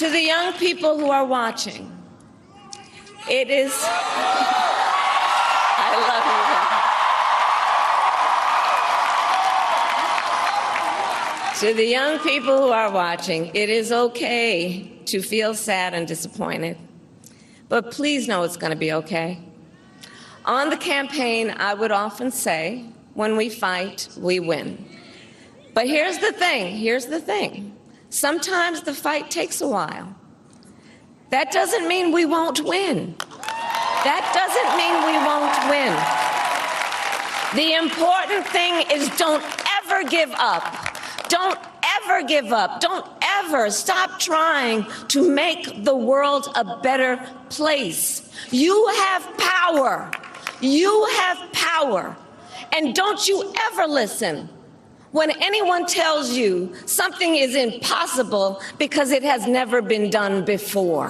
To the young people who are watching, it is, I love you. To the young people who are watching, it is okay to feel sad and disappointed, but please know it's going to be okay. On the campaign, I would often say, when we fight, we win. But here's the thing. Sometimes the fight takes a while. That doesn't mean we won't win. That doesn't mean we won't win. The important thing is don't ever give up. Don't ever give up. Don't ever stop trying to make the world a better place. You have power. You have power. And don't you ever listen when anyone tells you something is impossible because it has never been done before.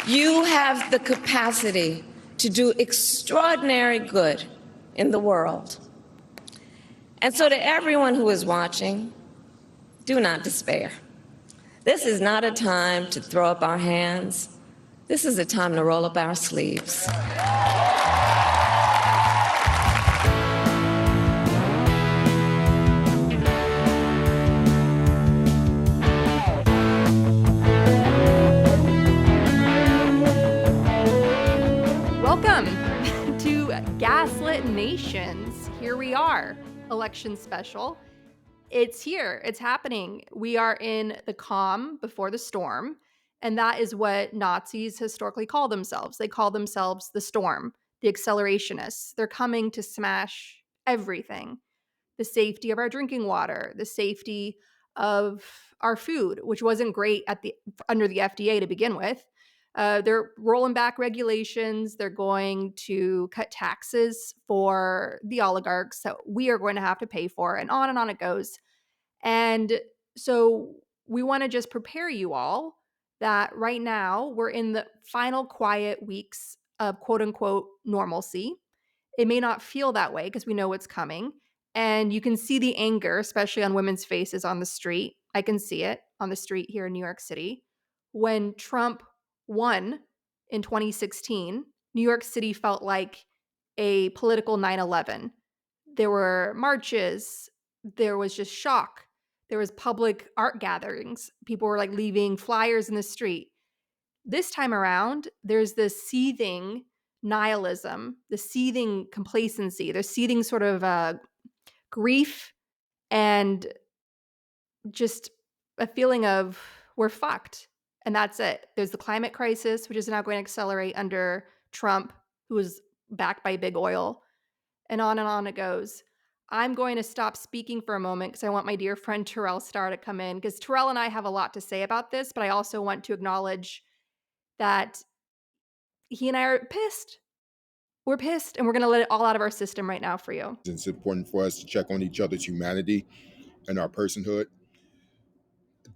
You have the capacity to do extraordinary good in the world. And so to everyone who is watching, do not despair. This is not a time to throw up our hands. This is a time to roll up our sleeves. Welcome to Gaslit Nations. Here we are, election special. It's here. It's happening. We are in the calm before the storm. And that is what Nazis historically call themselves. They call themselves the storm, the accelerationists. They're coming to smash everything. The safety of our drinking water, the safety of our food, which wasn't great under the FDA to begin with. They're rolling back regulations. They're going to cut taxes for the oligarchs that we are going to have to pay for, and on it goes. And so we want to just prepare you all that right now we're in the final quiet weeks of quote unquote normalcy. It may not feel that way because we know what's coming. And you can see the anger, especially on women's faces on the street. I can see it on the street here in New York City. When Trump won in 2016, New York City felt like a political 9/11. There were marches. There was just shock. There was public art gatherings. People were like leaving flyers in the street. This time around, there's this seething nihilism, the seething complacency, the seething sort of grief, and just a feeling of we're fucked. And that's it. There's the climate crisis, which is now going to accelerate under Trump, who is backed by big oil, and on it goes. I'm going to stop speaking for a moment because I want my dear friend Terrell Starr to come in, because Terrell and I have a lot to say about this, but I also want to acknowledge that he and I are pissed. We're pissed, and we're going to let it all out of our system right now for you. It's important for us to check on each other's humanity and our personhood.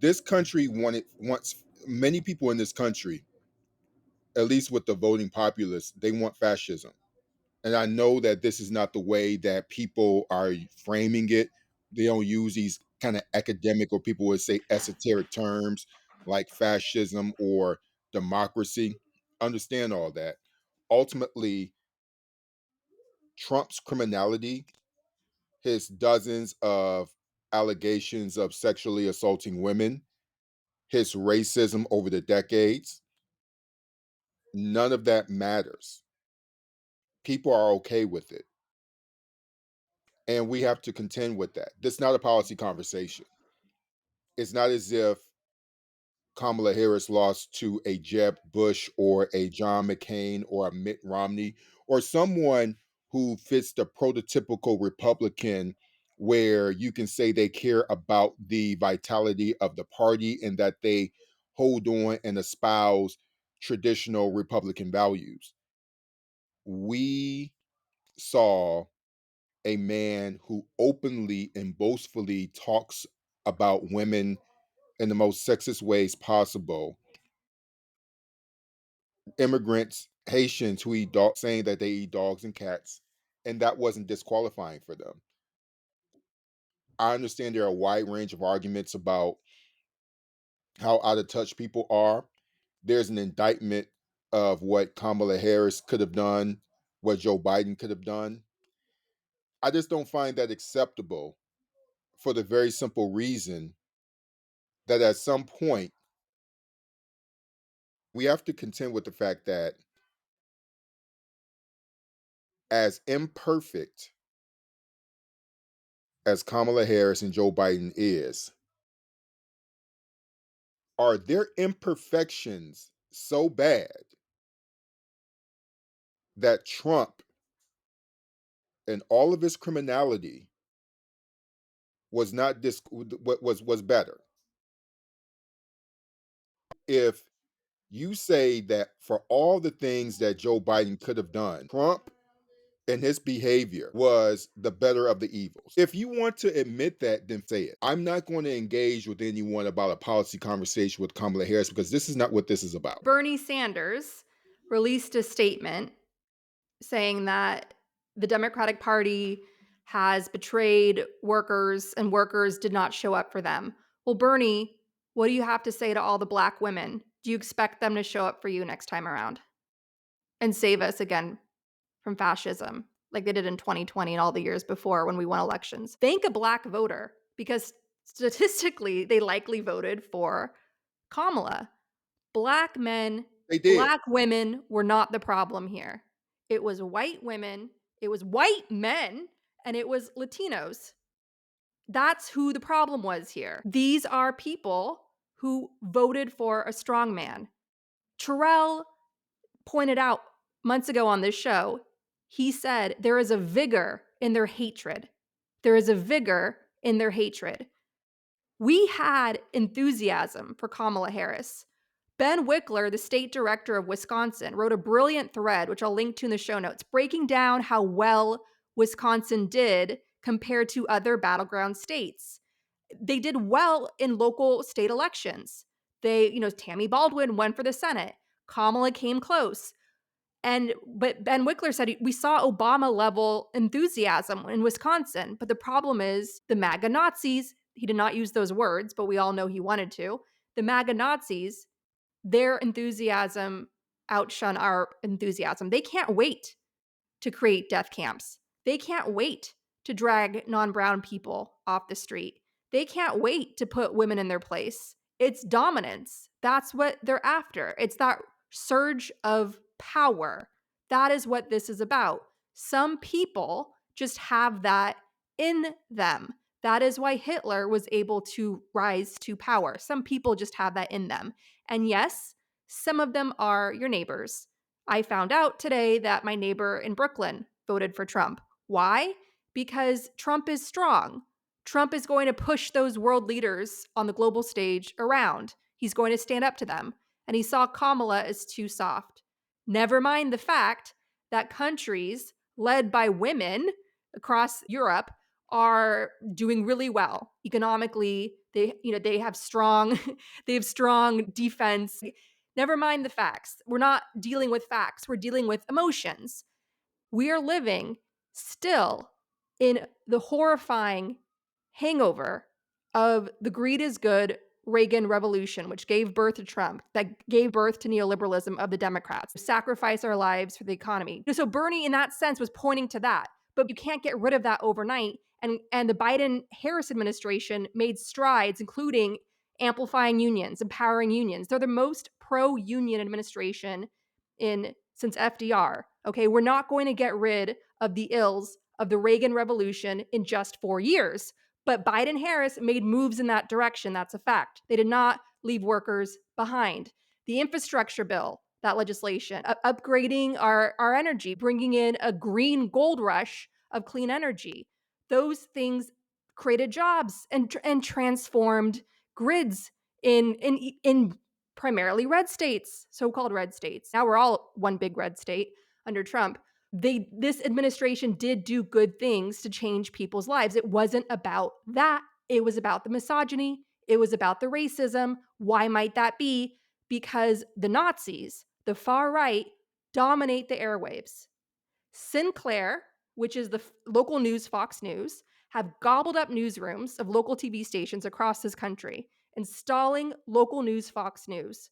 This country wants many people in this country, at least with the voting populace, they want fascism. And I know that this is not the way that people are framing it. They don't use these kind of academic, or people would say esoteric terms like fascism or democracy. Understand all that. Ultimately, Trump's criminality, his dozens of allegations of sexually assaulting women, his racism over the decades, none of that matters. People are okay with it. And we have to contend with that. This is not a policy conversation. It's not as if Kamala Harris lost to a Jeb Bush or a John McCain or a Mitt Romney or someone who fits the prototypical Republican, where you can say they care about the vitality of the party and that they hold on and espouse traditional Republican values. We saw a man who openly and boastfully talks about women in the most sexist ways possible. Immigrants, Haitians who eat dogs, saying that they eat dogs and cats, and that wasn't disqualifying for them. I understand there are a wide range of arguments about how out of touch people are. There's an indictment of what Kamala Harris could have done, what Joe Biden could have done. I just don't find that acceptable for the very simple reason that at some point we have to contend with the fact that, as imperfect as Kamala Harris and Joe Biden is, are their imperfections so bad that Trump and all of his criminality was not was better? If you say that for all the things that Joe Biden could have done, Trump and his behavior was the better of the evils. If you want to admit that, then say it. I'm not going to engage with anyone about a policy conversation with Kamala Harris because this is not what this is about. Bernie Sanders released a statement saying that the Democratic Party has betrayed workers and workers did not show up for them. Well, Bernie, what do you have to say to all the Black women? Do you expect them to show up for you next time around and save us again from fascism like they did in 2020 and all the years before when we won elections? Thank a Black voter, because statistically they likely voted for Kamala. Black men, They did. Black women were not the problem here. It was white women, it was white men, and it was Latinos. That's who the problem was here. These are people who voted for a strong man. Terrell pointed out months ago on this show, he said there is a vigor in their hatred. There is a vigor in their hatred. We had enthusiasm for Kamala Harris. Ben Wickler, the state director of Wisconsin, wrote a brilliant thread, which I'll link to in the show notes, breaking down how well Wisconsin did compared to other battleground states. They did well in local state elections. Tammy Baldwin went for the Senate. Kamala came close. But Ben Wickler said we saw Obama level enthusiasm in Wisconsin. But the problem is the MAGA Nazis, he did not use those words, but we all know he wanted to. The MAGA Nazis, their enthusiasm outshone our enthusiasm. They can't wait to create death camps. They can't wait to drag non-brown people off the street. They can't wait to put women in their place. It's dominance. That's what they're after. It's that surge of power. That is what this is about. Some people just have that in them. That is why Hitler was able to rise to power. Some people just have that in them. And yes, some of them are your neighbors. I found out today that my neighbor in Brooklyn voted for Trump. Why? Because Trump is strong. Trump is going to push those world leaders on the global stage around. He's going to stand up to them. And he saw Kamala as too soft. Never mind the fact that countries led by women across Europe are doing really well economically. They have strong defense. Never mind the facts. We're not dealing with facts. We're dealing with emotions. We are living still in the horrifying hangover of the greed is good Reagan revolution, which gave birth to Trump, that gave birth to neoliberalism of the Democrats, sacrifice our lives for the economy. So Bernie, in that sense, was pointing to that. But you can't get rid of that overnight. And the Biden-Harris administration made strides, including amplifying unions, empowering unions. They're the most pro-union administration since FDR. Okay, we're not going to get rid of the ills of the Reagan Revolution in just 4 years. But Biden-Harris made moves in that direction. That's a fact. They did not leave workers behind. The infrastructure bill, that legislation, upgrading our energy, bringing in a green gold rush of clean energy. Those things created jobs and transformed grids in primarily red states, so-called red states. Now we're all one big red state under Trump. This administration did do good things to change people's lives. It wasn't about that. It was about the misogyny. It was about the racism. Why might that be? Because the Nazis, the far right, dominate the airwaves. Sinclair, which is the local news, Fox News, have gobbled up newsrooms of local TV stations across this country, installing local news Fox News.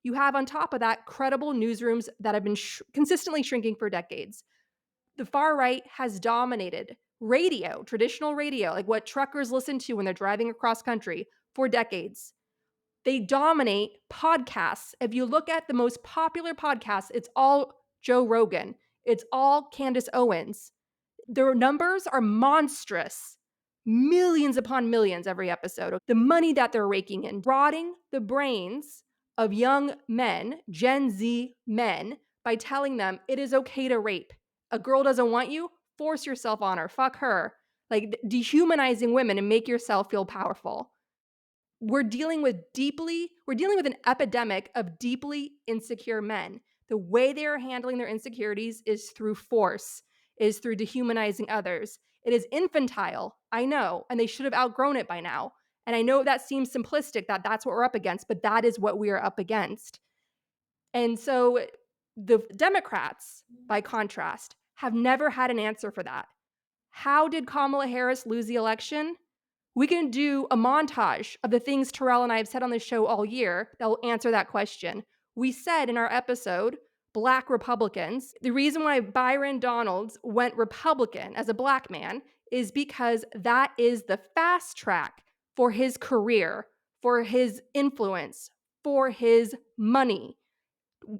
You have, on top of that, credible newsrooms that have been consistently shrinking for decades. The far right has dominated radio, traditional radio, like what truckers listen to when they're driving across country, for decades. They dominate podcasts. If you look at the most popular podcasts, it's all Joe Rogan, it's all Candace Owens. Their numbers are monstrous. Millions upon millions every episode. The money that they're raking in, rotting the brains of young men, Gen Z men, by telling them it is okay to rape. A girl doesn't want you, force yourself on her, fuck her. Like dehumanizing women and make yourself feel powerful. We're dealing with an epidemic of deeply insecure men. The way they are handling their insecurities is through force, is through dehumanizing others. It is infantile, I know, and they should have outgrown it by now. And I know that seems simplistic, that that's what we're up against, but that is what we are up against. And so the Democrats, by contrast, have never had an answer for that. How did Kamala Harris lose the election? We can do a montage of the things Terrell and I have said on the show all year that will answer that question. We said in our episode, Black Republicans, the reason why Byron Donalds went Republican as a Black man is because that is the fast track for his career, for his influence, for his money.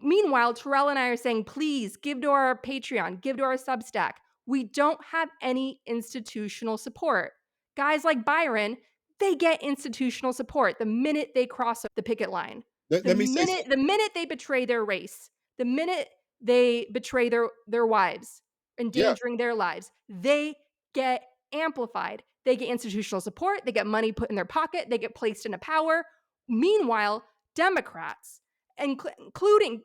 Meanwhile, Terrell and I are saying, please give to our Patreon, give to our Substack. We don't have any institutional support. Guys like Byron, they get institutional support the minute they cross the picket line. Let me say, The minute they betray their race, the minute they betray their wives, yeah, endangering their lives, they get amplified. They get institutional support, they get money put in their pocket, they get placed into power. Meanwhile, Democrats, including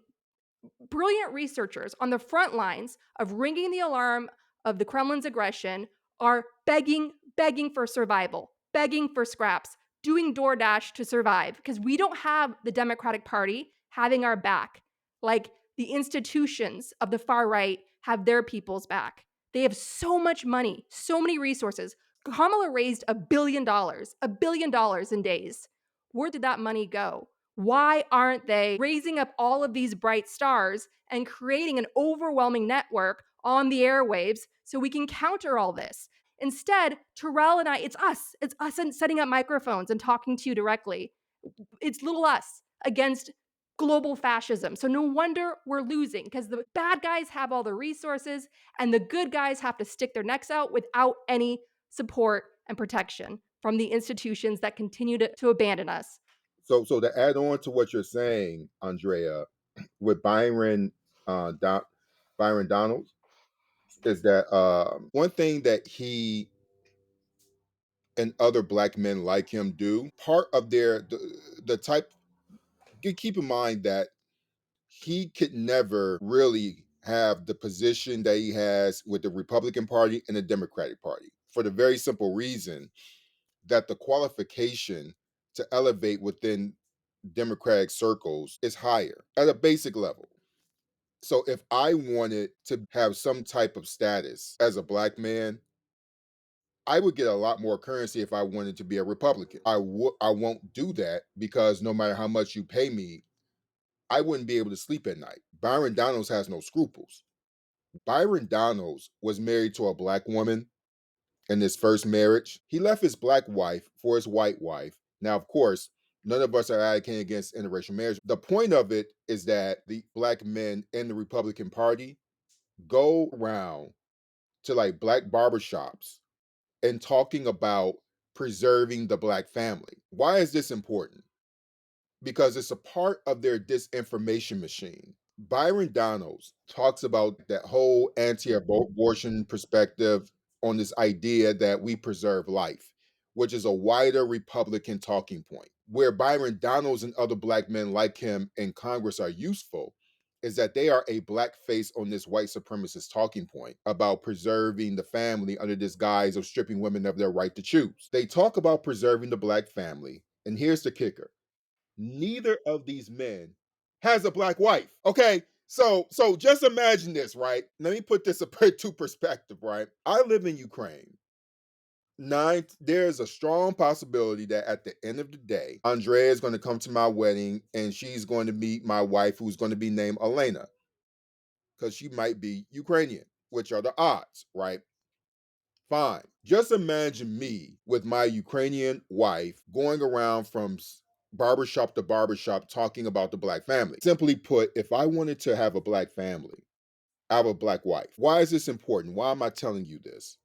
brilliant researchers on the front lines of ringing the alarm of the Kremlin's aggression, are begging for survival, begging for scraps, doing DoorDash to survive, because we don't have the Democratic Party having our back like the institutions of the far right have their people's back. They have so much money, so many resources. Kamala raised $1 billion in days. Where did that money go? Why aren't they raising up all of these bright stars and creating an overwhelming network on the airwaves so we can counter all this? Instead, Terrell and I, it's us and setting up microphones and talking to you directly. It's little us against global fascism. So no wonder we're losing, because the bad guys have all the resources and the good guys have to stick their necks out without any support and protection from the institutions that continue to abandon us. so to add on to what you're saying, Andrea, with Byron Donalds, is that one thing that he and other Black men like him do, part of the type, you keep in mind that he could never really have the position that he has with the Republican Party and the Democratic Party, for the very simple reason that the qualification to elevate within Democratic circles is higher at a basic level. So if I wanted to have some type of status as a Black man, I would get a lot more currency if I wanted to be a Republican. I won't do that, because no matter how much you pay me, I wouldn't be able to sleep at night. Byron Donalds has no scruples. Byron Donalds was married to a Black woman in his first marriage. He left his Black wife for his white wife. Now, of course, none of us are advocating against interracial marriage. The point of it is that the Black men in the Republican Party go around to like Black barbershops and talking about preserving the Black family. Why is this important? Because it's a part of their disinformation machine. Byron Donalds talks about that whole anti abortion perspective on this idea that we preserve life, which is a wider Republican talking point. Where Byron Donalds and other Black men like him in Congress are useful is that they are a Black face on this white supremacist talking point about preserving the family under this guise of stripping women of their right to choose. They talk about preserving the Black family, and here's the kicker: neither of these men has a Black wife. Okay, so just imagine this, right? Let me put this into perspective, right? I live in Ukraine. There's a strong possibility that at the end of the day, Andrea is going to come to my wedding and she's going to meet my wife, who's going to be named Elena, because she might be Ukrainian, which are the odds, right? Fine. Just imagine me with my Ukrainian wife going around from barbershop to barbershop talking about the black family. Simply put, if I wanted to have a black family, I have a black wife. Why is this important? Why am I telling you this?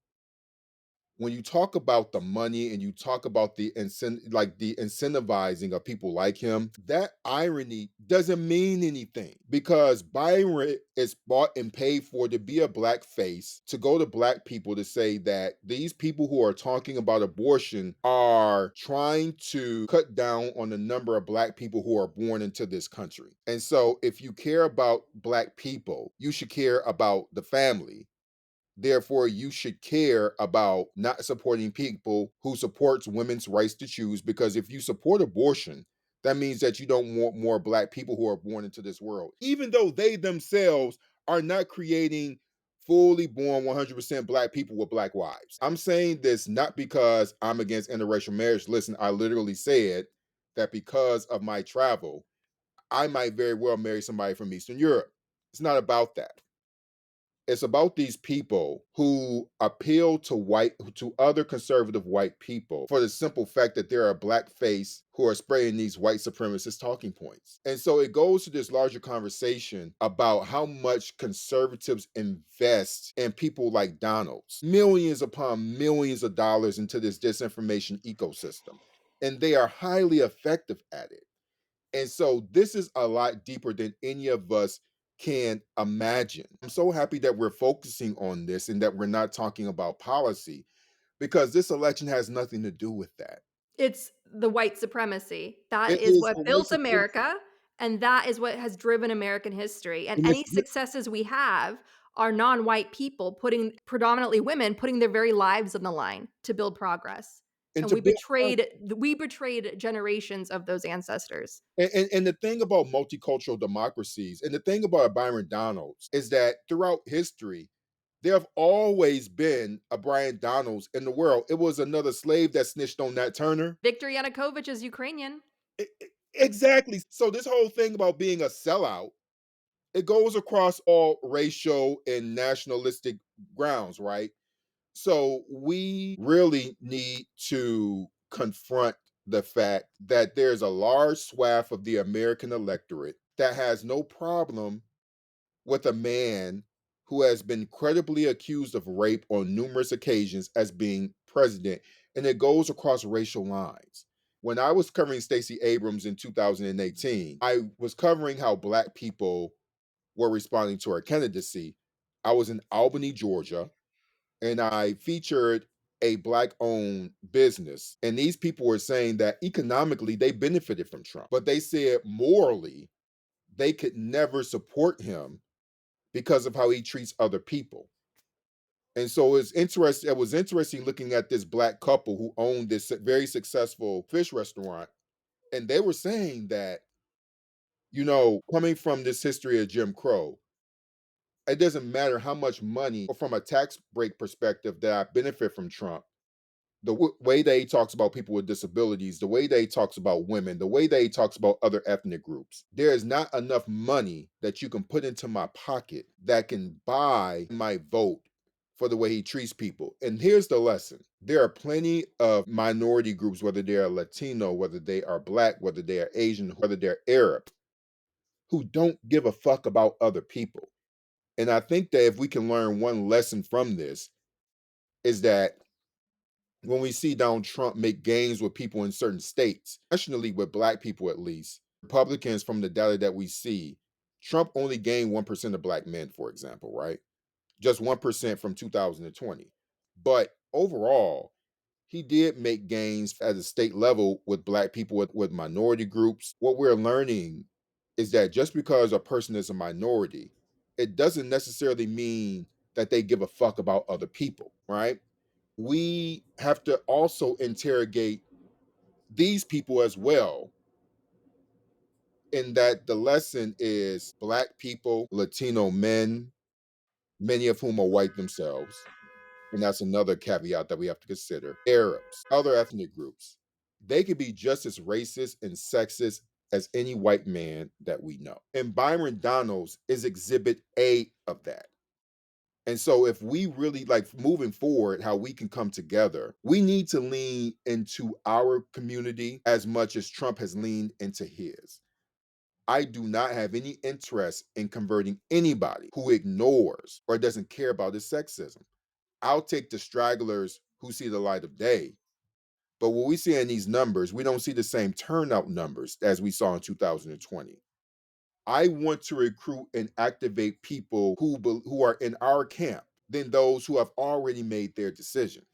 When you talk about the money and you talk about the the incentivizing of people like him, that irony doesn't mean anything, because Byron is bought and paid for to be a black face, to go to black people to say that these people who are talking about abortion are trying to cut down on the number of black people who are born into this country. And so if you care about black people, you should care about the family. Therefore, you should care about not supporting people who supports women's rights to choose, because if you support abortion, that means that you don't want more black people who are born into this world, even though they themselves are not creating fully born 100% black people with black wives. I'm saying this not because I'm against interracial marriage. Listen, I literally said that because of my travel, I might very well marry somebody from Eastern Europe. It's not about that. It's about these people who appeal to other conservative white people for the simple fact that they're a black face who are spraying these white supremacist talking points. And so it goes to this larger conversation about how much conservatives invest in people like Donald's, millions upon millions of dollars into this disinformation ecosystem, and they are highly effective at it. And so this is a lot deeper than any of us can imagine. I'm so happy that we're focusing on this and that we're not talking about policy, because this election has nothing to do with that. It's the white supremacy. That It is is what a white built supremacy. America, and that is what has driven American history. And And any successes we have are non-white people, putting predominantly women, putting their very lives on the line to build progress. and And to build we betrayed generations of those ancestors. and the thing about multicultural democracies and the thing about Byron Donalds is that throughout history, there have always been a Brian Donalds in the world. It was another slave that snitched on Nat Turner. Viktor Yanukovych is Ukrainian. Exactly. So this whole thing about being a sellout, it goes across all racial and nationalistic grounds, right? So we really need to confront the fact that there's a large swath of the American electorate that has no problem with a man who has been credibly accused of rape on numerous occasions as being president, and it goes across racial lines. When I was covering Stacey Abrams in 2018, I was covering how black people were responding to her candidacy. I was in Albany, Georgia, and I featured a black owned business. And these people were saying that economically they benefited from Trump, but they said morally they could never support him because of how he treats other people. And so it's interesting. It was interesting looking at this black couple who owned this very successful fish restaurant. And they were saying that, coming from this history of Jim Crow, it doesn't matter how much money, or from a tax break perspective, that I benefit from Trump. The way that he talks about people with disabilities, the way that he talks about women, the way that he talks about other ethnic groups, there is not enough money that you can put into my pocket that can buy my vote for the way he treats people. And here's the lesson: there are plenty of minority groups, whether they are Latino, whether they are black, whether they are Asian, whether they're Arab, who don't give a fuck about other people. And I think that if we can learn one lesson from this, is that when we see Donald Trump make gains with people in certain states, especially with black people at least, Republicans, from the data that we see, Trump only gained 1% of black men, for example, right? Just 1% from 2020. But overall, he did make gains at the state level with black people, with minority groups. What we're learning is that just because a person is a minority, it doesn't necessarily mean that they give a fuck about other people, right? We have to also interrogate these people as well, in that the lesson is black people, Latino men, many of whom are white themselves, and that's another caveat that we have to consider, Arabs, other ethnic groups, they could be just as racist and sexist as any white man that we know. And Byron Donalds is exhibit A of that. And so if we really like moving forward, how we can come together, we need to lean into our community as much as Trump has leaned into his. I do not have any interest in converting anybody who ignores or doesn't care about his sexism. I'll take the stragglers who see the light of day. But what we see in these numbers, we don't see the same turnout numbers as we saw in 2020. I want to recruit and activate people who are in our camp than those who have already made their decision.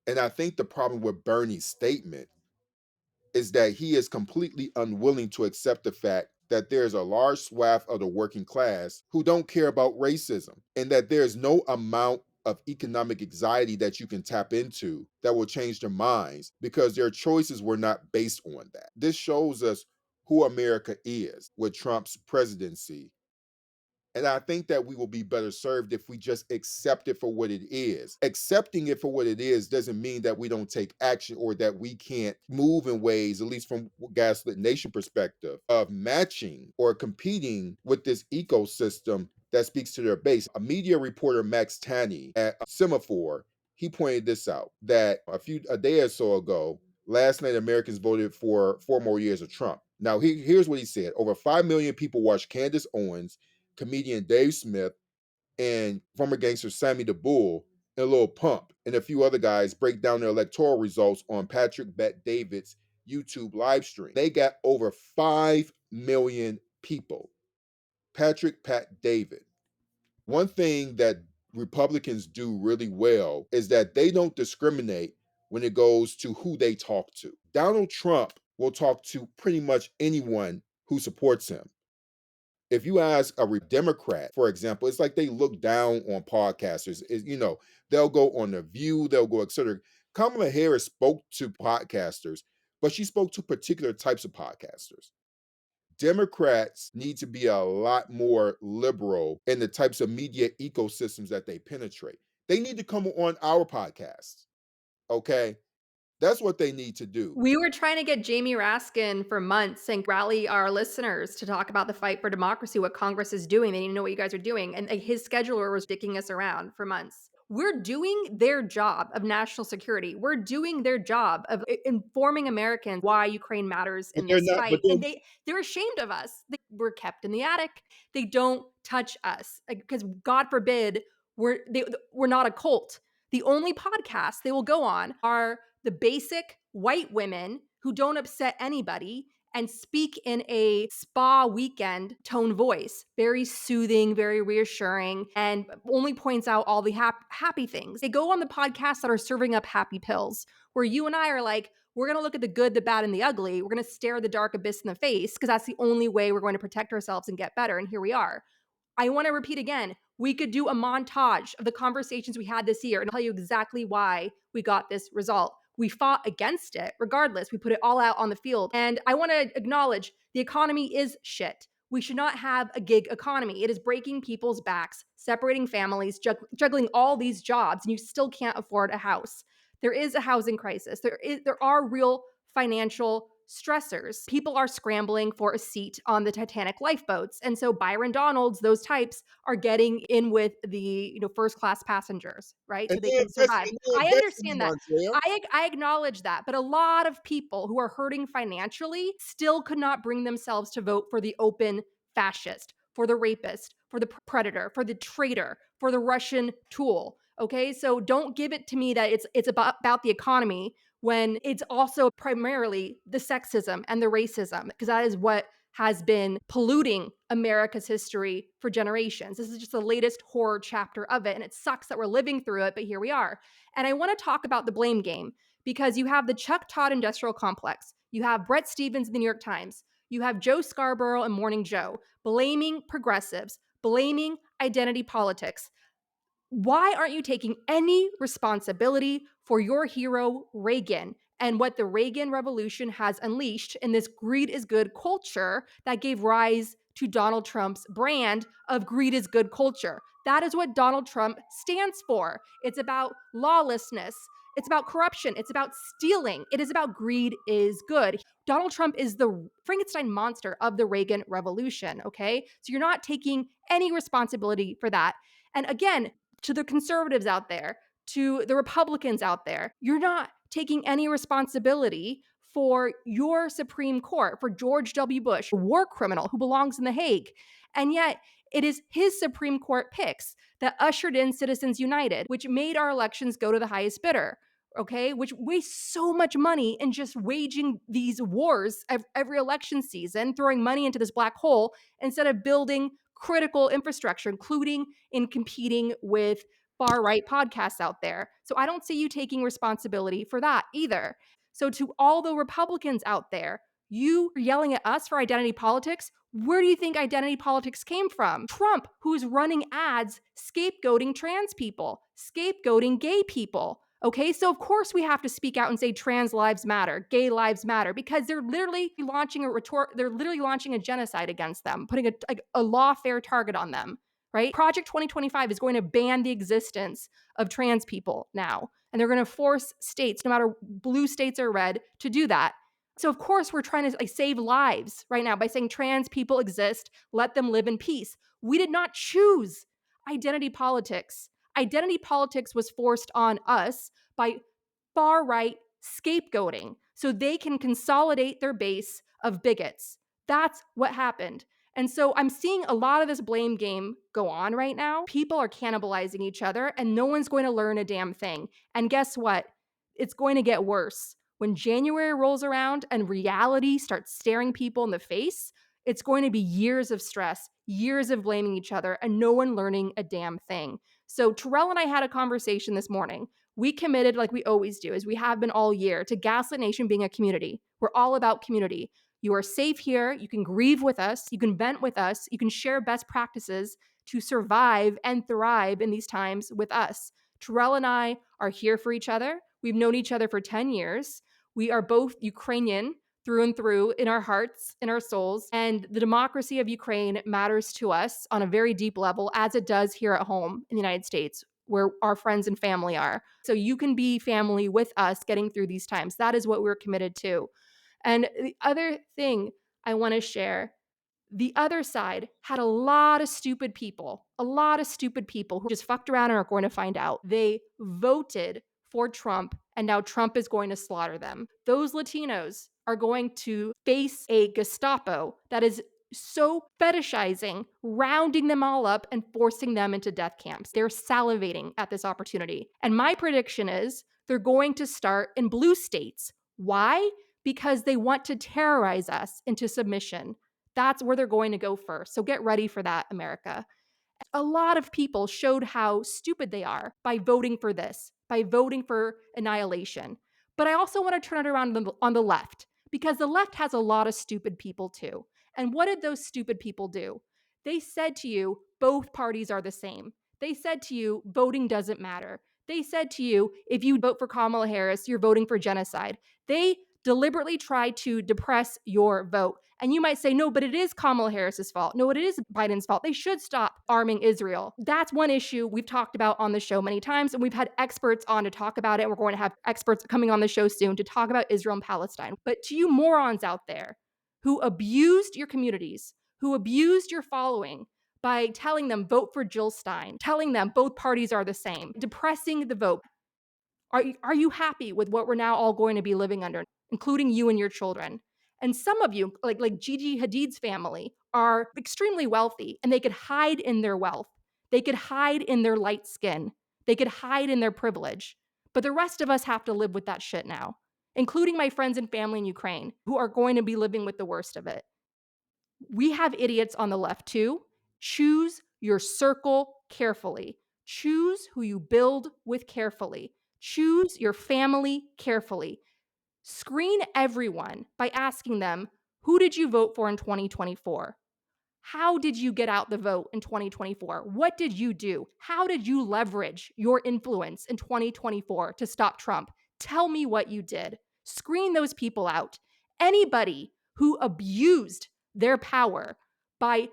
And I think the problem with Bernie's statement is that he is completely unwilling to accept the fact that there's a large swath of the working class who don't care about racism, and that there's no amount of economic anxiety that you can tap into that will change their minds because their choices were not based on that. This shows us who America is with Trump's presidency. And I think that we will be better served if we just accept it for what it is. Accepting it for what it is doesn't mean that we don't take action or that we can't move in ways, at least from Gaslit Nation perspective, of matching or competing with this ecosystem that speaks to their base. A media reporter, Max Tanney at Semaphore, he pointed this out that a day or so ago, last night Americans voted for 4 more years of Trump. Now, here's what he said: over 5 million people watched Candace Owens, comedian Dave Smith, and former gangster Sammy the Bull, and Lil Pump, and a few other guys break down their electoral results on Patrick Bet David's YouTube live stream. They got over 5 million people. Patrick Pat David. One thing that Republicans do really well is that they don't discriminate when it goes to who they talk to. Donald Trump will talk to pretty much anyone who supports him. If you ask a Democrat, for example, it's like they look down on podcasters. They'll go on The View, they'll go, etc. Kamala Harris spoke to podcasters, but she spoke to particular types of podcasters. Democrats need to be a lot more liberal in the types of media ecosystems that they penetrate. They need to come on our podcast. Okay? That's what they need to do. We were trying to get Jamie Raskin for months and rally our listeners to talk about the fight for democracy, what Congress is doing. They need to know what you guys are doing. And his scheduler was dicking us around for months. We're doing their job of national security. We're doing their job of informing Americans why Ukraine matters in this fight. And they're ashamed of us. We're kept in the attic. They don't touch us because God forbid we're not a cult. The only podcasts they will go on are the basic white women who don't upset anybody and speak in a spa weekend tone voice, very soothing, very reassuring, and only points out all the happy things. They go on the podcasts that are serving up happy pills, where you and I are like, we're going to look at the good, the bad, and the ugly. We're going to stare the dark abyss in the face because that's the only way we're going to protect ourselves and get better. And here we are. I want to repeat again, we could do a montage of the conversations we had this year and tell you exactly why we got this result. We fought against it. Regardless, we put it all out on the field. And I want to acknowledge the economy is shit. We should not have a gig economy. It is breaking people's backs, separating families, juggling all these jobs, and you still can't afford a house. There is a housing crisis. There are real financial stressors. People are scrambling for a seat on the Titanic lifeboats. And so Byron Donalds, those types, are getting in with the first class passengers, right? So they can survive. I understand that. I acknowledge that. But a lot of people who are hurting financially still could not bring themselves to vote for the open fascist, for the rapist, for the predator, for the traitor, for the Russian tool. Okay, so don't give it to me that it's about the economy when it's also primarily the sexism and the racism, because that is what has been polluting America's history for generations. This is just the latest horror chapter of it, and it sucks that we're living through it, but here we are. And I want to talk about the blame game, because you have the Chuck Todd Industrial Complex, you have Bret Stephens in the New York Times, you have Joe Scarborough and Morning Joe blaming progressives, blaming identity politics. Why aren't you taking any responsibility for your hero, Reagan, and what the Reagan Revolution has unleashed in this greed is good culture that gave rise to Donald Trump's brand of greed is good culture? That is what Donald Trump stands for. It's about lawlessness. It's about corruption. It's about stealing. It is about greed is good. Donald Trump is the Frankenstein monster of the Reagan Revolution, okay? So you're not taking any responsibility for that. And again, to the conservatives out there, to the Republicans out there, you're not taking any responsibility for your Supreme Court, for George W. Bush, a war criminal who belongs in The Hague. And yet, it is his Supreme Court picks that ushered in Citizens United, which made our elections go to the highest bidder, okay? Which wastes so much money in just waging these wars every election season, throwing money into this black hole instead of building critical infrastructure, including in competing with far right podcasts out there. So I don't see you taking responsibility for that either. So to all the Republicans out there, you are yelling at us for identity politics. Where do you think identity politics came from? Trump, who's running ads scapegoating trans people, scapegoating gay people. Okay, so of course we have to speak out and say trans lives matter, gay lives matter, because they're literally launching a genocide against them, putting a lawfare target on them, right? Project 2025 is going to ban the existence of trans people now, and they're going to force states, no matter blue states or red, to do that. So of course we're trying to save lives right now by saying trans people exist, let them live in peace. We did not choose identity politics. Identity politics was forced on us by far right scapegoating so they can consolidate their base of bigots. That's what happened. And so I'm seeing a lot of this blame game go on right now. People are cannibalizing each other and no one's going to learn a damn thing. And guess what? It's going to get worse. When January rolls around and reality starts staring people in the face, it's going to be years of stress, years of blaming each other, and no one learning a damn thing. So Terrell and I had a conversation this morning. We committed, like we always do, as we have been all year, to Gaslit Nation being a community. We're all about community. You are safe here. You can grieve with us. You can vent with us. You can share best practices to survive and thrive in these times with us. Terrell and I are here for each other. We've known each other for 10 years. We are both Ukrainian through and through in our hearts, in our souls. And the democracy of Ukraine matters to us on a very deep level, as it does here at home in the United States, where our friends and family are. So you can be family with us getting through these times. That is what we're committed to. And the other thing I want to share, the other side had a lot of stupid people who just fucked around and are going to find out. They voted for Trump, and now Trump is going to slaughter them. Those Latinos are going to face a Gestapo that is so fetishizing, rounding them all up and forcing them into death camps. They're salivating at this opportunity. And my prediction is they're going to start in blue states. Why? Because they want to terrorize us into submission. That's where they're going to go first. So get ready for that, America. A lot of people showed how stupid they are by voting for this, by voting for annihilation. But I also want to turn it around on the left, because the left has a lot of stupid people too. And what did those stupid people do? They said to you, both parties are the same. They said to you, voting doesn't matter. They said to you, if you vote for Kamala Harris, you're voting for genocide. They deliberately try to depress your vote. And you might say, no, but it is Kamala Harris's fault. No, it is Biden's fault. They should stop arming Israel. That's one issue we've talked about on the show many times, and we've had experts on to talk about it. And we're going to have experts coming on the show soon to talk about Israel and Palestine. But to you morons out there who abused your communities, who abused your following by telling them vote for Jill Stein, telling them both parties are the same, depressing the vote. Are you happy with what we're now all going to be living under, including you and your children? And some of you, like Gigi Hadid's family, are extremely wealthy and they could hide in their wealth. They could hide in their light skin. They could hide in their privilege. But the rest of us have to live with that shit now, including my friends and family in Ukraine who are going to be living with the worst of it. We have idiots on the left too. Choose your circle carefully. Choose who you build with carefully. Choose your family carefully. Screen everyone by asking them, who did you vote for in 2024? How did you get out the vote in 2024? What did you do? How did you leverage your influence in 2024 to stop Trump? Tell me what you did. Screen those people out. Anybody who abused their power by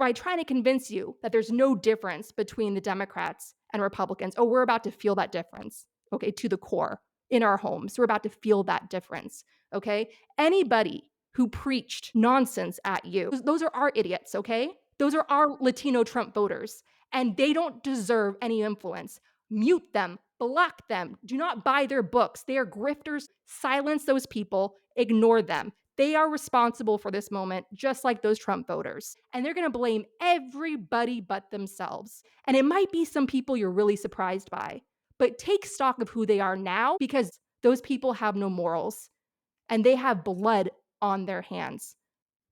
by trying to convince you that there's no difference between the Democrats and Republicans. Oh, we're about to feel that difference, okay, to the core in our homes. We're about to feel that difference, okay? Anybody who preached nonsense at you, those are our idiots, okay? Those are our Latino Trump voters, and they don't deserve any influence. Mute them, block them, do not buy their books. They are grifters. Silence those people, ignore them. They are responsible for this moment, just like those Trump voters. And they're going to blame everybody but themselves. And it might be some people you're really surprised by, but take stock of who they are now, because those people have no morals and they have blood on their hands.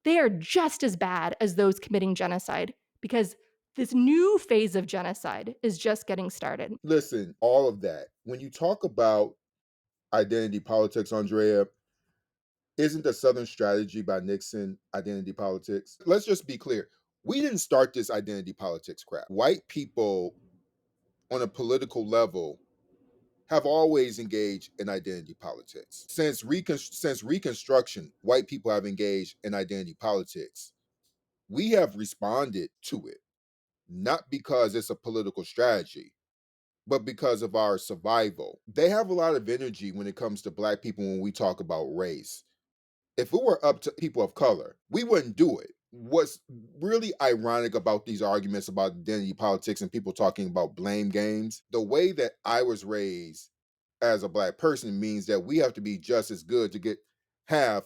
They are just as bad as those committing genocide, because this new phase of genocide is just getting started. Listen, all of that. When you talk about identity politics, Andrea, isn't the Southern strategy by Nixon identity politics? Let's just be clear. We didn't start this identity politics crap. White people on a political level have always engaged in identity politics. Since Reconstruction, white people have engaged in identity politics. We have responded to it, not because it's a political strategy, but because of our survival. They have a lot of energy when it comes to Black people when we talk about race. If it were up to people of color, we wouldn't do it. What's really ironic about these arguments about identity politics and people talking about blame games, the way that I was raised as a Black person means that we have to be just as good to get half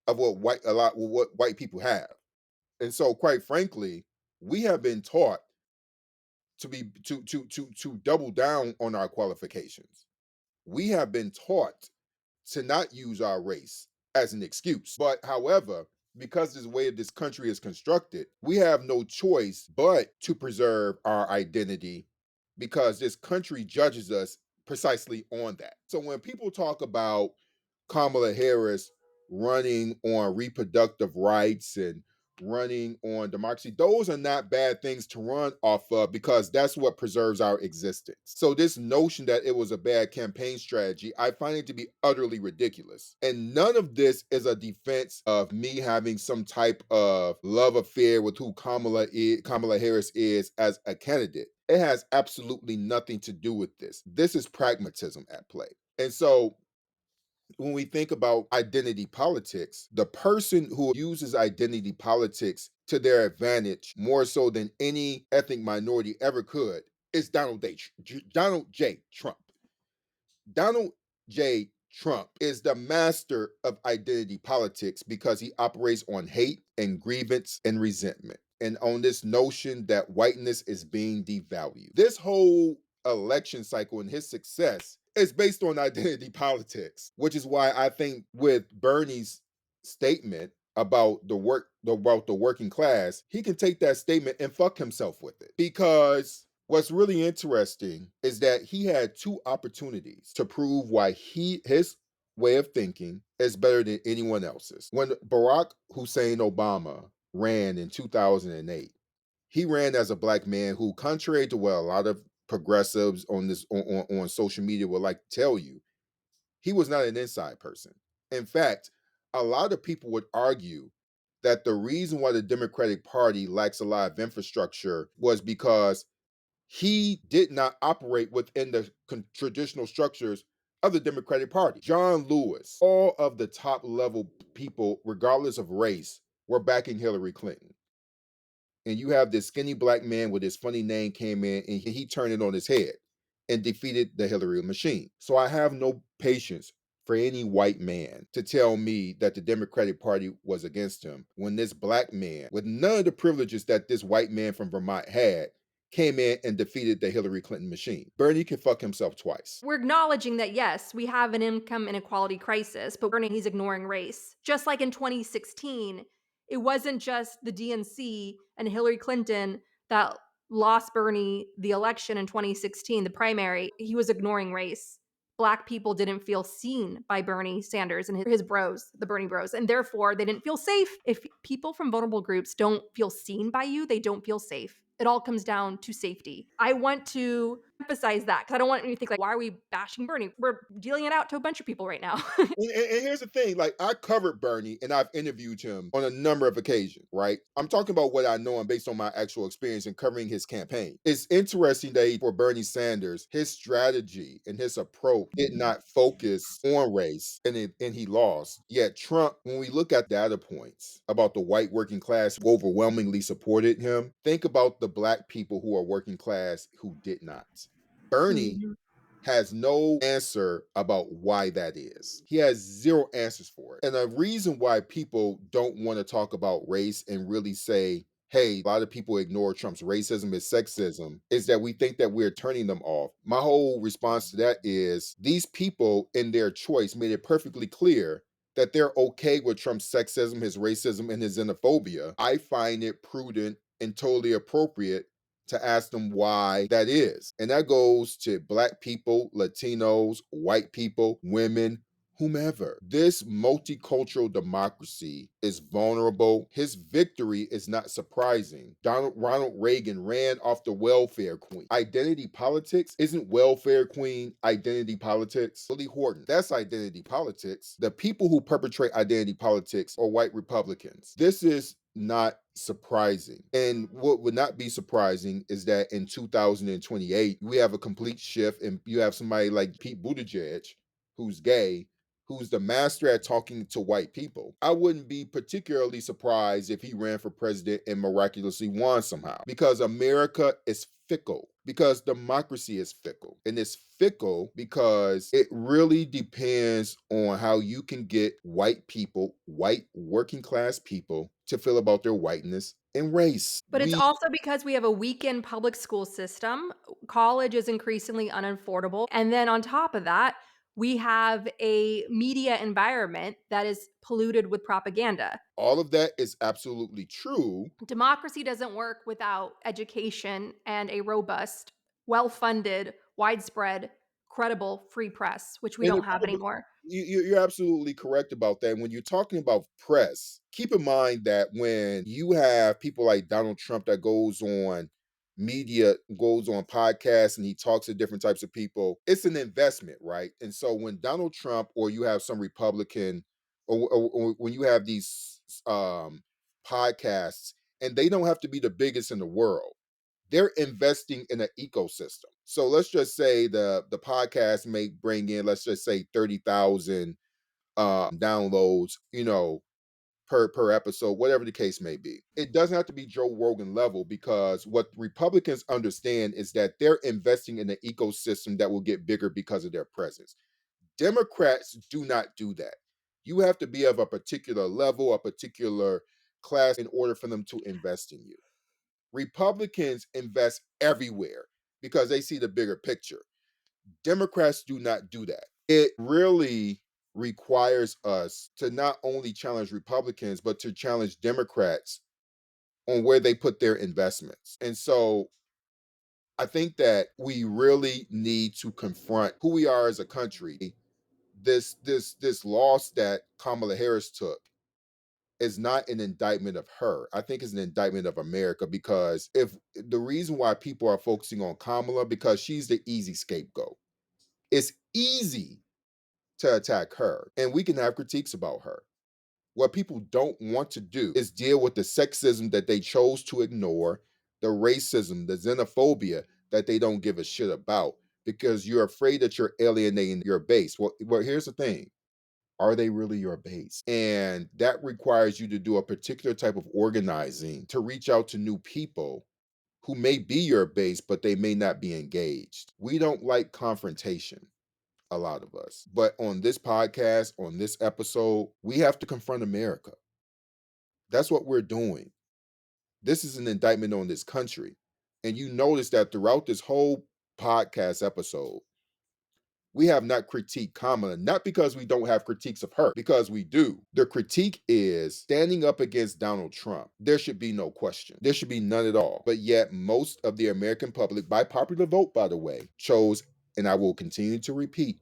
of what white people have. And so, quite frankly, we have been taught to double down on our qualifications. We have been taught to not use our race as an excuse. But however, because this way this country is constructed, we have no choice but to preserve our identity because this country judges us precisely on that. So when people talk about Kamala Harris running on reproductive rights and running on democracy, those are not bad things to run off of because that's what preserves our existence. So this notion that it was a bad campaign strategy, I find it to be utterly ridiculous. And none of this is a defense of me having some type of love affair with who Kamala Harris is as a candidate. It has absolutely nothing to do with this. This is pragmatism at play. And so when we think about identity politics, the person who uses identity politics to their advantage more so than any ethnic minority ever could is Donald J. Trump. Donald J. Trump is the master of identity politics because he operates on hate and grievance and resentment and on this notion that whiteness is being devalued. This whole election cycle and his success is based on identity politics, which is why I think with Bernie's statement about the working class, he can take that statement and fuck himself with it. Because what's really interesting is that he had two opportunities to prove why his way of thinking is better than anyone else's. When Barack Hussein Obama ran in 2008, he ran as a Black man who, contrary to what a lot of progressives on social media would like to tell you, he was not an inside person. In fact, a lot of people would argue that the reason why the Democratic Party lacks a lot of infrastructure was because he did not operate within the traditional structures of the Democratic Party. John Lewis, all of the top level people, regardless of race, were backing Hillary Clinton. And you have this skinny Black man with his funny name came in and he turned it on his head and defeated the Hillary machine. So I have no patience for any white man to tell me that the Democratic Party was against him when this Black man, with none of the privileges that this white man from Vermont had, came in and defeated the Hillary Clinton machine. Bernie can fuck himself twice. We're acknowledging that, yes, we have an income inequality crisis, but Bernie, he's ignoring race. Just like in 2016, it wasn't just the DNC and Hillary Clinton that lost Bernie the election in 2016, the primary. He was ignoring race. Black people didn't feel seen by Bernie Sanders and his bros, the Bernie bros, and therefore they didn't feel safe. If people from vulnerable groups don't feel seen by you, they don't feel safe. It all comes down to safety. I want to emphasize that because I don't want you to think like, why are we bashing Bernie? We're dealing it out to a bunch of people right now. And here's the thing, like I covered Bernie and I've interviewed him on a number of occasions, right? I'm talking about what I know and based on my actual experience in covering his campaign. It's interesting that for Bernie Sanders, his strategy and his approach did not focus on race and he lost. Yet Trump, when we look at data points about the white working class who overwhelmingly supported him, think about the black people who are working class who did not. Bernie Mhm. has no answer about why that is. He has zero answers for it. And the reason why people don't want to talk about race and really say, hey, a lot of people ignore Trump's racism and sexism is that we think that we're turning them off. My whole response to that is these people in their choice made it perfectly clear that they're okay with Trump's sexism, his racism, and his xenophobia. I find it prudent and totally appropriate to ask them why that is. And that goes to black people, Latinos, white people, women, whomever. This multicultural democracy is vulnerable. His victory is not surprising. Ronald Reagan ran off the welfare queen. Identity politics isn't welfare queen identity politics. Billy Horton, that's identity politics. The people who perpetrate identity politics are white Republicans. This is not surprising. And what would not be surprising is that in 2028, we have a complete shift, and you have somebody like Pete Buttigieg, who's gay, who's the master at talking to white people. I wouldn't be particularly surprised if he ran for president and miraculously won somehow, because America is fickle, because democracy is fickle. And it's fickle because it really depends on how you can get white people, white working class people, to feel about their whiteness and race. But it's also because we have a weakened public school system. College is increasingly unaffordable. And then on top of that, we have a media environment that is polluted with propaganda. All of that is absolutely true. Democracy doesn't work without education and a robust, well funded, widespread, credible free press, which we And don't have anymore. you're absolutely correct about that. When you're talking about press, keep in mind that when you have people like Donald Trump that goes on media, goes on podcasts, and he talks to different types of people, it's an investment, right? And so when Donald Trump or you have some Republican, or when you have these podcasts, and they don't have to be the biggest in the world, they're investing in an ecosystem. So let's just say the podcast may bring in, let's just say 30,000 downloads, per episode, whatever the case may be. It doesn't have to be Joe Rogan level, because what Republicans understand is that they're investing in an ecosystem that will get bigger because of their presence. Democrats do not do that. You have to be of a particular level, a particular class in order for them to invest in you. Republicans invest everywhere because they see the bigger picture. Democrats do not do that. It really requires us to not only challenge Republicans, but to challenge Democrats on where they put their investments. And so I think that we really need to confront who we are as a country. This loss that Kamala Harris took is not an indictment of her. I think it's an indictment of America, because if the reason why people are focusing on Kamala, because she's the easy scapegoat. It's easy to attack her, and we can have critiques about her. What people don't want to do is deal with the sexism that they chose to ignore, the racism, the xenophobia that they don't give a shit about, because you're afraid that you're alienating your base. Well, here's the thing. Are they really your base? And that requires you to do a particular type of organizing to reach out to new people who may be your base, but they may not be engaged. We don't like confrontation, a lot of us. But on this podcast, on this episode, we have to confront America. That's what we're doing. This is an indictment on this country. And you notice that throughout this whole podcast episode, we have not critiqued Kamala, not because we don't have critiques of her, because we do. The critique is standing up against Donald Trump. There should be no question. There should be none at all. But yet, most of the American public, by popular vote, by the way, chose, and I will continue to repeat,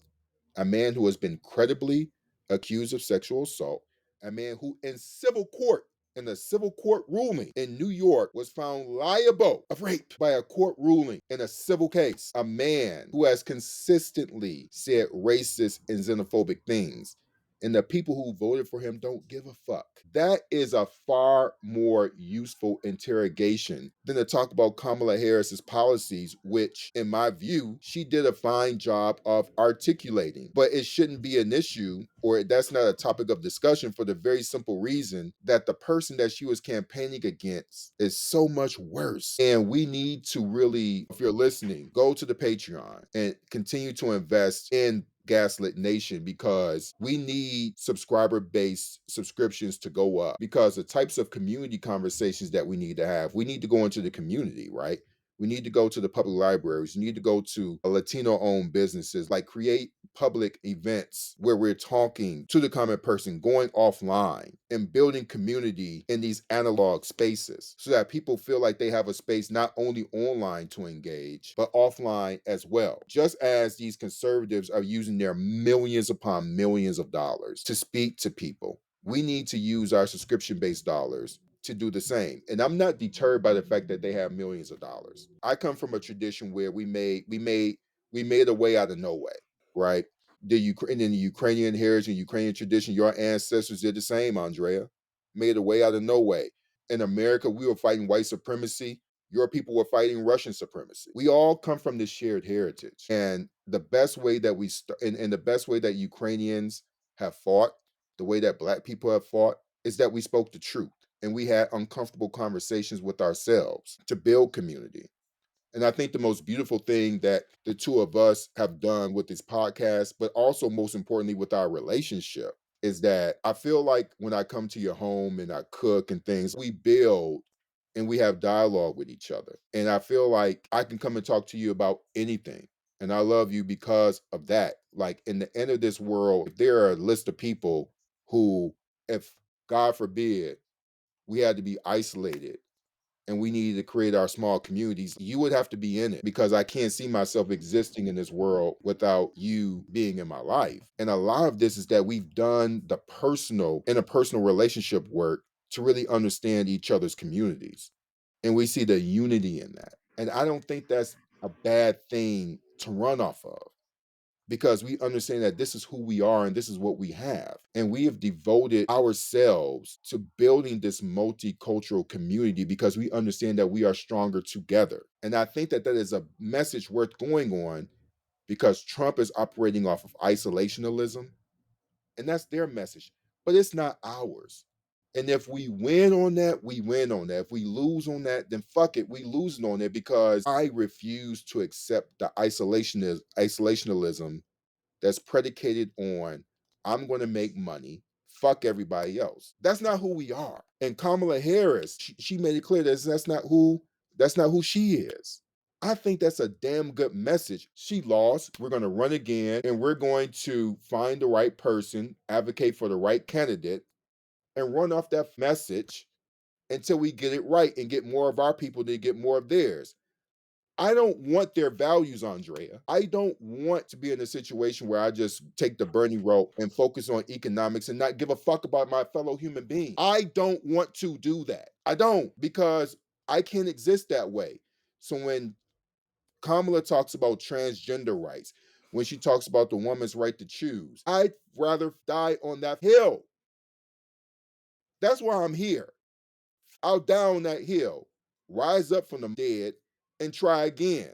a man who has been credibly accused of sexual assault, a man who in civil court in a civil court ruling in New York was found liable of rape by a court ruling in a civil case. A man who has consistently said racist and xenophobic things. And the people who voted for him don't give a fuck. That is a far more useful interrogation than to talk about Kamala Harris's policies, which, in my view, she did a fine job of articulating. But it shouldn't be an issue, or that's not a topic of discussion, for the very simple reason that the person that she was campaigning against is so much worse. And we need to really, if you're listening, go to the Patreon and continue to invest in Gaslit Nation, because we need subscriber-based subscriptions to go up, because the types of community conversations that we need to have, we need to go into the community, right? We need to go to the public libraries. We need to go to Latino-owned businesses, like create public events where we're talking to the common person, going offline and building community in these analog spaces so that people feel like they have a space not only online to engage, but offline as well. Just as these conservatives are using their millions upon millions of dollars to speak to people, we need to use our subscription-based dollars to do the same. And I'm not deterred by the fact that they have millions of dollars. I come from a tradition where we made a way out of no way, right? And in the Ukrainian heritage and Ukrainian tradition, your ancestors did the same, Andrea. Made a way out of no way. In America, we were fighting white supremacy. Your people were fighting Russian supremacy. We all come from this shared heritage. And the best way that and the best way that Ukrainians have fought, the way that Black people have fought, is that we spoke the truth. And we had uncomfortable conversations with ourselves to build community. And I think the most beautiful thing that the two of us have done with this podcast, but also most importantly with our relationship, is that I feel like when I come to your home and I cook and things, we build and we have dialogue with each other. And I feel like I can come and talk to you about anything. And I love you because of that. Like, in the end of this world, if there are a list of people who, if God forbid, we had to be isolated and we needed to create our small communities, you would have to be in it, because I can't see myself existing in this world without you being in my life. And a lot of this is that we've done the interpersonal relationship work to really understand each other's communities. And we see the unity in that. And I don't think that's a bad thing to run off of, because we understand that this is who we are and this is what we have. And we have devoted ourselves to building this multicultural community because we understand that we are stronger together. And I think that that is a message worth going on, because Trump is operating off of isolationism, and that's their message, but it's not ours. And if we win on that, we win on that. If we lose on that, then fuck it, we losing on it, because I refuse to accept the isolationism that's predicated on I'm going to make money, fuck everybody else. That's not who we are. And Kamala Harris, she made it clear that that's not who she is. I think that's a damn good message. She lost. We're going to run again, and we're going to find the right person, advocate for the right candidate, and run off that message until we get it right and get more of our people to get more of theirs. I don't want their values, Andrea. I don't want to be in a situation where I just take the Bernie route and focus on economics and not give a fuck about my fellow human being. I don't want to do that. I don't, because I can't exist that way. So when Kamala talks about transgender rights, when she talks about the woman's right to choose, I'd rather die on that hill. That's why I'm here. I'll die on that hill, rise up from the dead, and try again.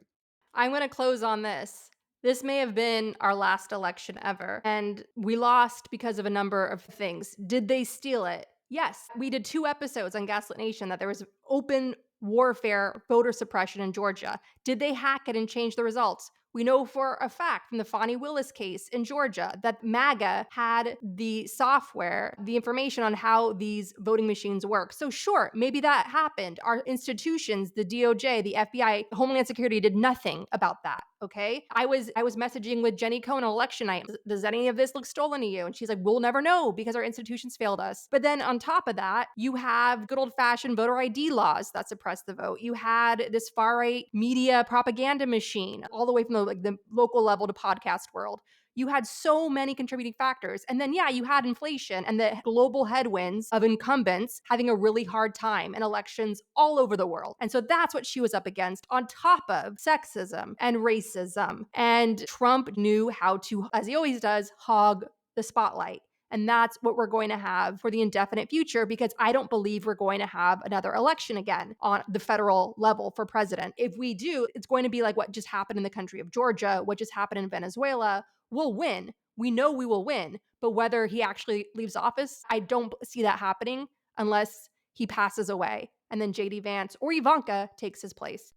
I'm going to close on this. This may have been our last election ever, and we lost because of a number of things. Did they steal it? Yes. We did 2 episodes on Gaslit Nation that there was open warfare, voter suppression in Georgia. Did they hack it and change the results? We know for a fact from the Fani Willis case in Georgia that MAGA had the software, the information on how these voting machines work. So sure, maybe that happened. Our institutions, the DOJ, the FBI, Homeland Security did nothing about that. Okay. I was messaging with Jenny Cohn on election night. Does any of this look stolen to you? And she's like, we'll never know because our institutions failed us. But then on top of that, you have good old fashioned voter ID laws that suppress the vote. You had this far right media propaganda machine all the way from the local level to podcast world. You had so many contributing factors. And then, yeah, you had inflation and the global headwinds of incumbents having a really hard time in elections all over the world. And so that's what she was up against, on top of sexism and racism. And Trump knew how to, as he always does, hog the spotlight. And that's what we're going to have for the indefinite future, because I don't believe we're going to have another election again on the federal level for president. If we do, it's going to be like what just happened in the country of Georgia, what just happened in Venezuela. We'll win. We know we will win. But whether he actually leaves office, I don't see that happening unless he passes away and then JD Vance or Ivanka takes his place.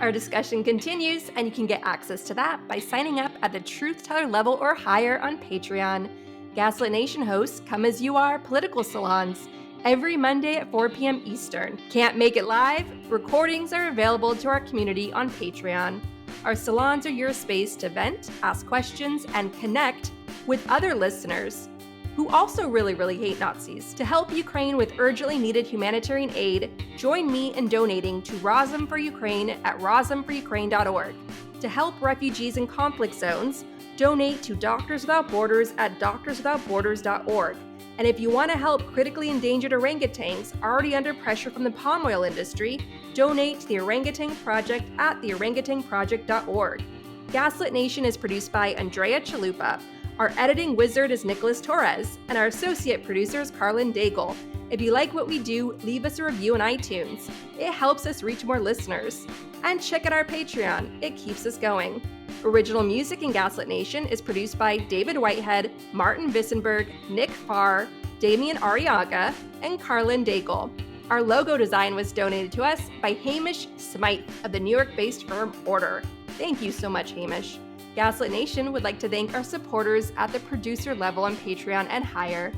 Our discussion continues, and you can get access to that by signing up at the Truth Teller level or higher on Patreon. Gaslit Nation hosts Come As You Are political salons every Monday at 4 p.m. Eastern. Can't make it live? Recordings are available to our community on Patreon. Our salons are your space to vent, ask questions, and connect with other listeners who also really hate Nazis. To help Ukraine with urgently needed humanitarian aid, join me in donating to Razom for Ukraine at razomforukraine.org. To help refugees in conflict zones, donate to Doctors Without Borders at doctorswithoutborders.org. And if you want to help critically endangered orangutans already under pressure from the palm oil industry, donate to the Orangutan Project at theorangutanproject.org. Gaslit Nation is produced by Andrea Chalupa. Our editing wizard is Nicholas Torres, and our associate producer is Carlin Daigle. If you like what we do, leave us a review on iTunes. It helps us reach more listeners. And check out our Patreon. It keeps us going. Original music in Gaslit Nation is produced by David Whitehead, Martin Vissenberg, Nick Farr, Damian Arriaga, and Carlin Daigle. Our logo design was donated to us by Hamish Smythe of the New York-based firm Order. Thank you so much, Hamish. Gaslit Nation would like to thank our supporters at the producer level on Patreon and higher.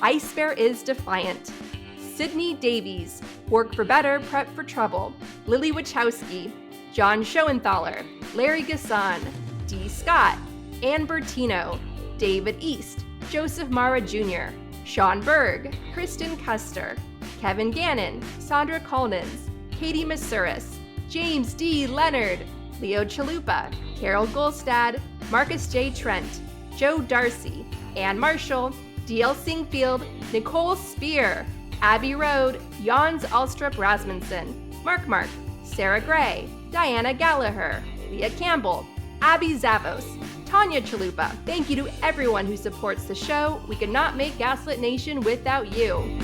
Ice Bear is Defiant, Sydney Davies, Work for Better, Prep for Trouble, Lily Wachowski, John Schoenthaler, Larry Gasson, D. Scott, Ann Bertino, David East, Joseph Mara Jr., Sean Berg, Kristen Custer, Kevin Gannon, Sandra Colnins, Katie Masuris, James D. Leonard, Leo Chalupa, Carol Golstad, Marcus J. Trent, Joe Darcy, Ann Marshall, D.L. Singfield, Nicole Spear, Abby Road, Jans Alstrup Rasmussen, Mark, Sarah Gray, Diana Gallagher, Leah Campbell, Abby Zavos, Tanya Chalupa. Thank you to everyone who supports the show. We could not make Gaslit Nation without you.